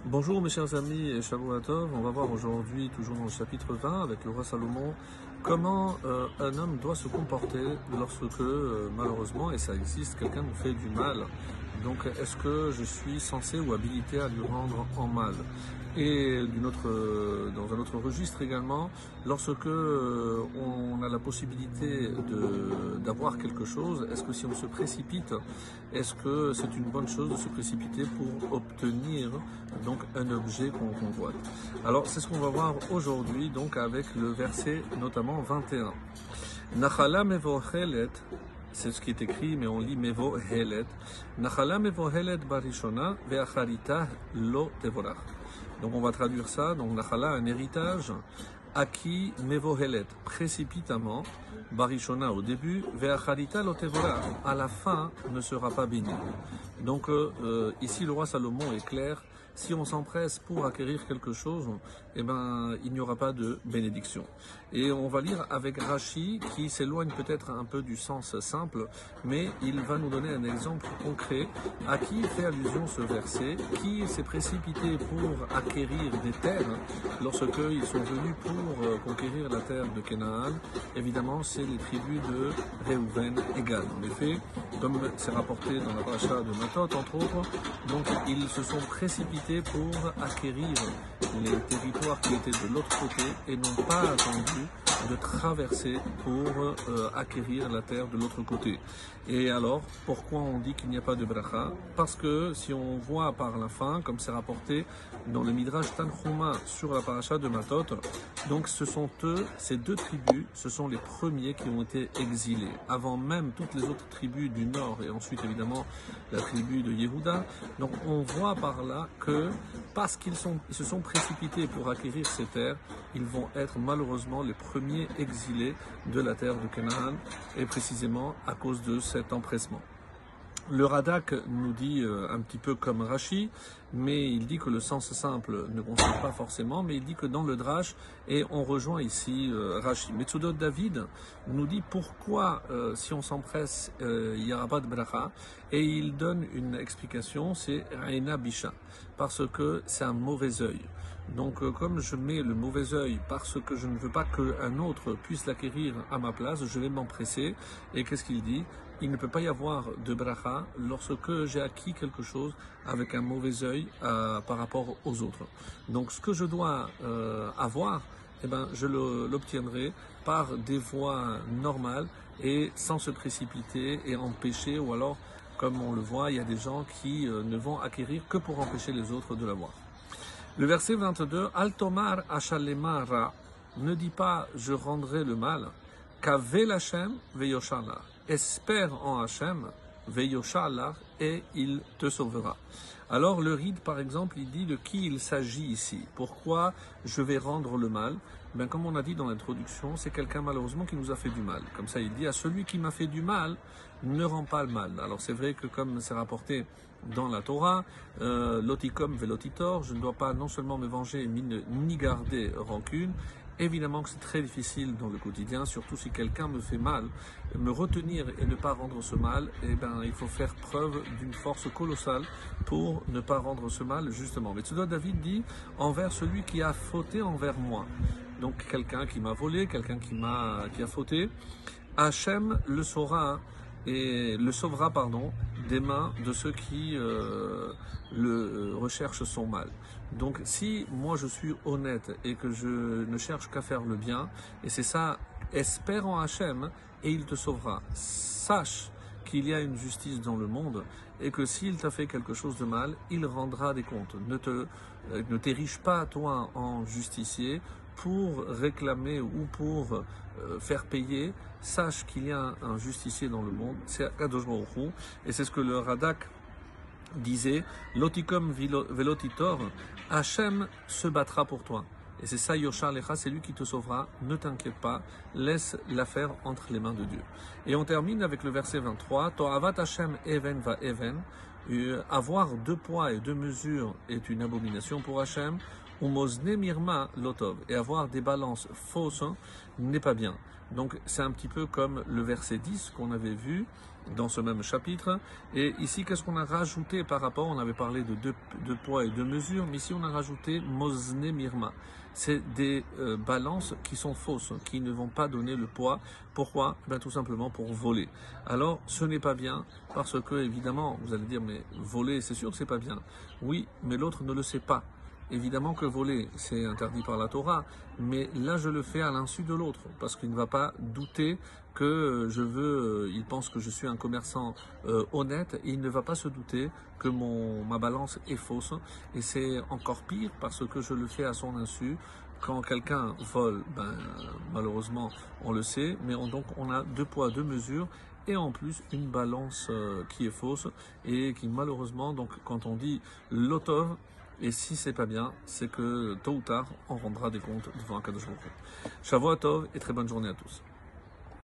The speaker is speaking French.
Bonjour mes chers amis et Shavua Tov, on va voir aujourd'hui, toujours dans le chapitre 20 avec le roi Salomon, comment un homme doit se comporter lorsque malheureusement, et ça existe, quelqu'un nous fait du mal. Donc est-ce que je suis censé ou habilité à lui rendre en mal? Et dans un autre registre également, lorsque on a la possibilité d'avoir quelque chose, est-ce que si on se précipite, est-ce que c'est une bonne chose de se précipiter pour obtenir donc un objet qu'on convoite? Alors c'est ce qu'on va voir aujourd'hui donc avec le verset notamment 21. Nachala mevohelet, c'est ce qui est écrit, mais on lit mevohelet. Nachala mevohelet barishona ve'acharita lo tevorach. Donc on va traduire ça, donc Nachala, un héritage, acquis mevohelet, précipitamment, barishona au début, ve'acharita lo tevorach, à la fin ne sera pas béni. Donc ici le roi Salomon est clair, si on s'empresse pour acquérir quelque chose, eh ben, il n'y aura pas de bénédiction. Et on va lire avec Rashi, qui s'éloigne peut-être un peu du sens simple, mais il va nous donner un exemple concret à qui fait allusion ce verset, qui s'est précipité pour acquérir des terres lorsqu'ils sont venus pour conquérir la terre de Canaan. Évidemment, c'est les tribus de Réhouven et Gad. En effet, comme c'est rapporté dans la paracha de Matot, entre autres, donc ils se sont précipités pour acquérir les territoires qui étaient de l'autre côté et n'ont pas attendu de traverser pour acquérir la terre de l'autre côté. Et alors, pourquoi on dit qu'il n'y a pas de bracha? Parce que si on voit par la fin, comme c'est rapporté dans le Midrash Tanchuma sur la paracha de Matot, donc ce sont eux, ces deux tribus, ce sont les premiers qui ont été exilés, avant même toutes les autres tribus du nord et ensuite évidemment la tribu de Yehuda. Donc on voit par là que parce qu'ils se sont précipités pour acquérir ces terres, ils vont être malheureusement les premiers exilés de la terre de Canaan, et précisément à cause de cet empressement. Le Radak nous dit un petit peu comme Rashi, mais il dit que le sens simple ne concerne pas forcément, mais il dit que dans le Drash, et on rejoint ici Rashi. Metsudot David nous dit pourquoi si on s'empresse, il n'y aura pas de bracha, et il donne une explication, c'est Reina Bisha, parce que c'est un mauvais œil. Donc comme je mets le mauvais œil parce que je ne veux pas qu'un autre puisse l'acquérir à ma place, je vais m'empresser. Et qu'est-ce qu'il dit? Il ne peut pas y avoir de bracha lorsque j'ai acquis quelque chose avec un mauvais œil par rapport aux autres. Donc ce que je dois avoir, eh ben, je l'obtiendrai par des voies normales et sans se précipiter et empêcher, ou alors, comme on le voit, il y a des gens qui ne vont acquérir que pour empêcher les autres de l'avoir. Le verset 22, Altomar Achalema Ra, ne dit pas je rendrai le mal, Kavel Hashem veyoshala, espère en Hashem veyoshala et il te sauvera. Alors le Ride par exemple, il dit de qui il s'agit ici. Pourquoi je vais rendre le mal? Ben, comme on a dit dans l'introduction, c'est quelqu'un malheureusement qui nous a fait du mal. Comme ça il dit à celui qui m'a fait du mal, ne rend pas le mal. Alors c'est vrai que comme c'est rapporté dans la Torah, lotikom velotitor, je ne dois pas non seulement me venger ni garder rancune. Évidemment que c'est très difficile dans le quotidien, surtout si quelqu'un me fait mal, me retenir et ne pas rendre ce mal, eh ben, il faut faire preuve d'une force colossale pour ne pas rendre ce mal, justement. Mais Metsudot David dit envers celui qui a fauté envers moi. Donc quelqu'un qui m'a volé, quelqu'un qui a fauté, Hachem le saura et le sauvera des mains de ceux qui recherchent son mal. Donc si moi je suis honnête et que je ne cherche qu'à faire le bien, et c'est ça, espère en Hachem et il te sauvera. Sache qu'il y a une justice dans le monde et que s'il t'a fait quelque chose de mal, il rendra des comptes. Ne t'érige pas toi en justicier pour réclamer ou pour faire payer. Sache qu'il y a un justicier dans le monde, c'est Akadosh Baruch Hu, et c'est ce que le Radak disait, Lotikom velotitor, Hachem se battra pour toi. Et c'est ça, Yosha Lecha, c'est lui qui te sauvera, ne t'inquiète pas, laisse l'affaire entre les mains de Dieu. Et on termine avec le verset 23, To'avat Hachem even va even, avoir deux poids et deux mesures est une abomination pour Hachem, ou mozne mirma lotov, et avoir des balances fausses n'est pas bien. Donc c'est un petit peu comme le verset 10 qu'on avait vu dans ce même chapitre. Et ici, qu'est-ce qu'on a rajouté par rapport? On avait parlé de deux poids et deux mesures, mais ici on a rajouté mozne mirma. C'est des balances qui sont fausses, qui ne vont pas donner le poids. Pourquoi? Ben, tout simplement pour voler. Alors ce n'est pas bien, parce que évidemment, vous allez dire, mais voler, c'est sûr que c'est pas bien. Oui, mais l'autre ne le sait pas. Évidemment que voler, c'est interdit par la Torah, mais là je le fais à l'insu de l'autre, parce qu'il ne va pas douter que il pense que je suis un commerçant honnête, et il ne va pas se douter que ma balance est fausse, et c'est encore pire parce que je le fais à son insu. Quand quelqu'un vole, ben, malheureusement on le sait, mais donc on a deux poids, deux mesures, et en plus une balance qui est fausse, et qui malheureusement, donc quand on dit lotov, et si c'est pas bien, c'est que tôt ou tard, on rendra des comptes devant Akadosh Baruch Hu. Shavua Tov et très bonne journée à tous.